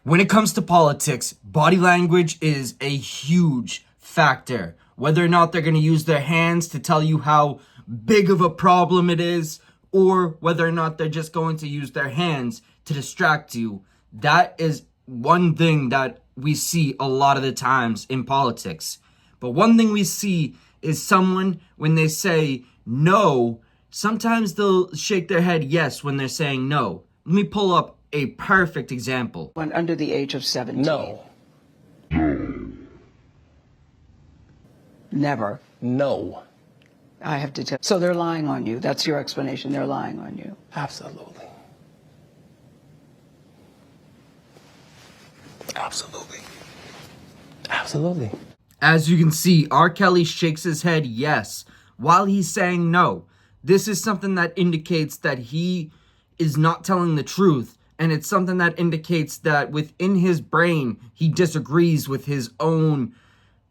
When it comes to politics, body language is a huge factor. Whether or not they're going to use their hands to tell you how big of a problem it is, or whether or not they're just going to use their hands to distract you. That is one thing that we see a lot of the times in politics. But one thing we see is someone, when they say no, sometimes they'll shake their head yes when they're saying no. Let me pull up a perfect example. When under the age of 17. No. Never. No. I have to tell. So they're lying on you. That's your explanation. They're lying on you. Absolutely. Absolutely. Absolutely. As you can see, R. Kelly shakes his head yes while he's saying no. This is something that indicates that he is not telling the truth, and it's something that indicates that within his brain, he disagrees with his own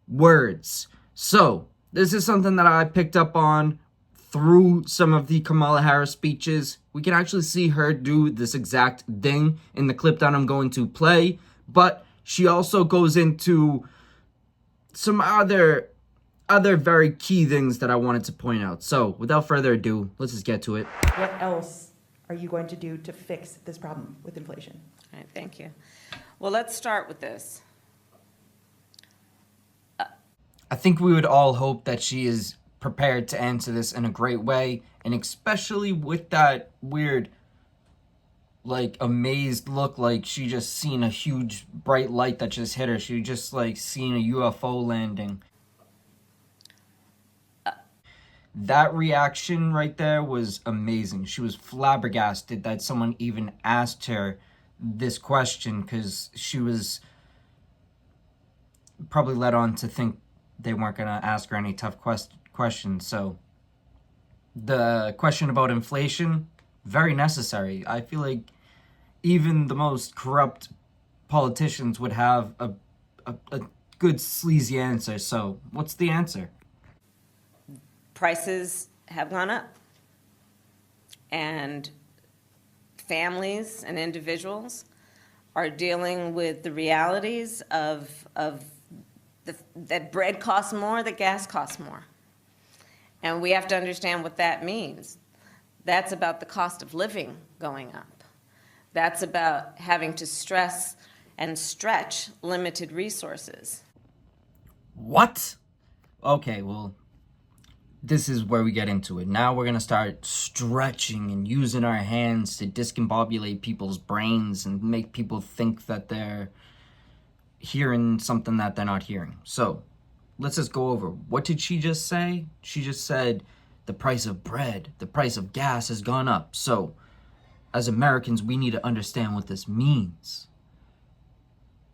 words. So, this is something that I picked up on through some of the Kamala Harris speeches. We can actually see her do this exact thing in the clip that I'm going to play, but she also goes into some other very key things that I wanted to point out. So, without further ado, let's just get to it. What else are you going to do to fix this problem with inflation? All right, thank you. Well, let's start with this. I think we would all hope that she is prepared to answer this in a great way, and especially with that weird, like, amazed look, like she just seen a huge bright light that just hit her. She just, like, seen a UFO landing. That reaction right there was amazing. She was flabbergasted that someone even asked her this question, because she was probably led on to think they weren't going to ask her any tough questions. So the question about inflation, very necessary. I feel like even the most corrupt politicians would have a good sleazy answer. So what's the answer? Prices have gone up, and families and individuals are dealing with the realities of that bread costs more, that gas costs more. And we have to understand what that means. That's about the cost of living going up. That's about having to stress and stretch limited resources. What? Okay, well, this is where we get into it. Now we're going to start stretching and using our hands to discombobulate people's brains and make people think that they're hearing something that they're not hearing. So, let's just go over. What did she just say? She just said the price of bread, the price of gas has gone up. So, as Americans, we need to understand what this means.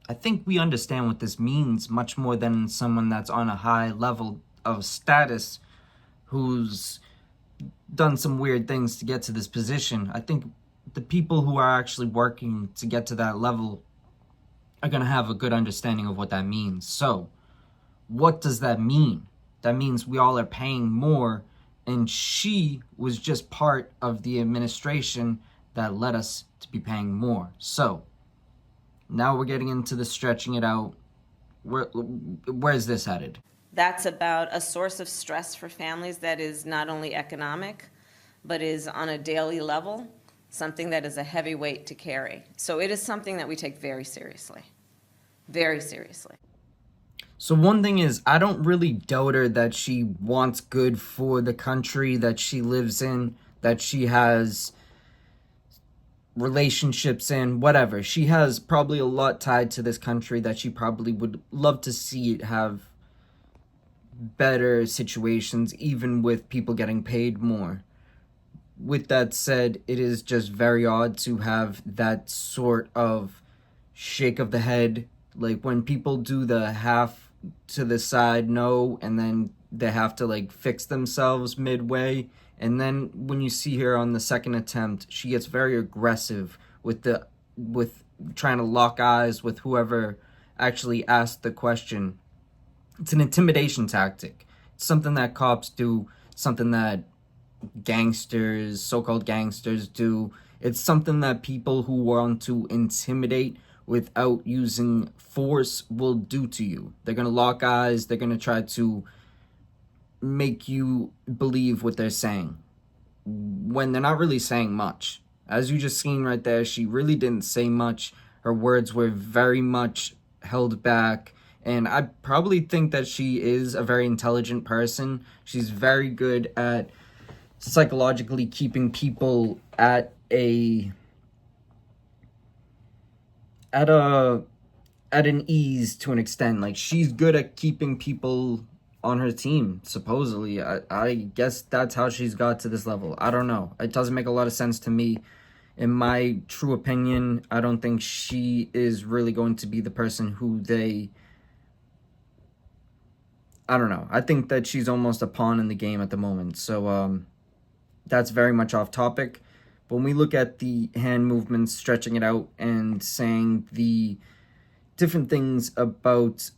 I think we understand what this means much more than someone that's on a high level of status who's done some weird things to get to this position. I think the people who are actually working to get to that level are going to have a good understanding of what that means. So, what does that mean? That means we all are paying more, and she was just part of the administration that led us to be paying more. So, now we're getting into the stretching it out. Where's this headed? That's about a source of stress for families that is not only economic, but is on a daily level, something that is a heavy weight to carry. So it is something that we take very seriously. Very seriously. So one thing is, I don't really doubt her that she wants good for the country that she lives in, that she has relationships in, whatever. She has probably a lot tied to this country that she probably would love to see it have better situations, even with people getting paid more. With that said, it is just very odd to have that sort of shake of the head. Like when people do the half to the side no, and then they have to like fix themselves midway. And then when you see her on the second attempt, she gets very aggressive with trying to lock eyes with whoever actually asked the question. It's an intimidation tactic. It's something that cops do, something that gangsters, so-called gangsters do. It's something that people who want to intimidate without using force will do to you. They're going to lock eyes. They're going to try to make you believe what they're saying when they're not really saying much. As you just seen right there, she really didn't say much. Her words were very much held back. And I probably think that she is a very intelligent person. She's very good at psychologically keeping people at an ease to an extent. Like, she's good at keeping people on her team, supposedly. I guess that's how she's got to this level. I don't know. It doesn't make a lot of sense to me. In my true opinion, I don't think she is really going to be the person who they... I don't know. I think that she's almost a pawn in the game at the moment. So, that's very much off topic. But when we look at the hand movements, stretching it out, and saying the different things about,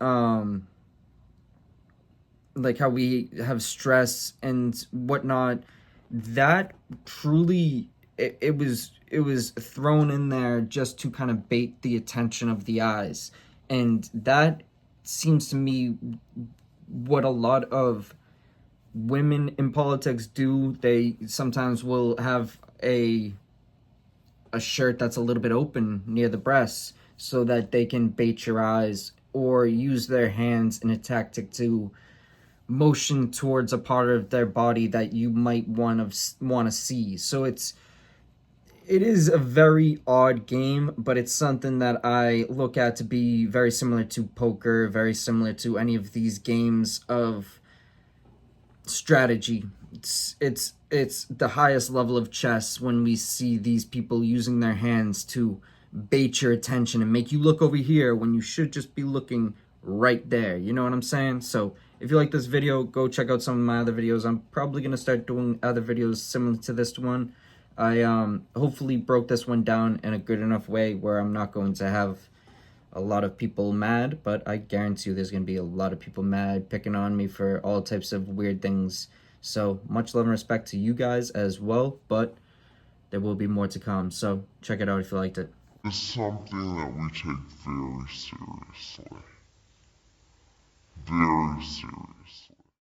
like how we have stress and whatnot, that truly, it was thrown in there just to kind of bait the attention of the eyes. And that seems to me what a lot of women in politics do. They sometimes will have a shirt that's a little bit open near the breasts so that they can bait your eyes, or use their hands in a tactic to motion towards a part of their body that you might want to see. So it is a very odd game, but it's something that I look at to be very similar to poker, very similar to any of these games of strategy. It's the highest level of chess when we see these people using their hands to bait your attention and make you look over here when you should just be looking right there. You know what I'm saying? So if you like this video, go check out some of my other videos. I'm probably going to start doing other videos similar to this one. I hopefully broke this one down in a good enough way where I'm not going to have a lot of people mad, but I guarantee you there's going to be a lot of people mad, picking on me for all types of weird things. So much love and respect to you guys as well, but there will be more to come. So check it out if you liked it. It's something that we take very seriously. Very seriously.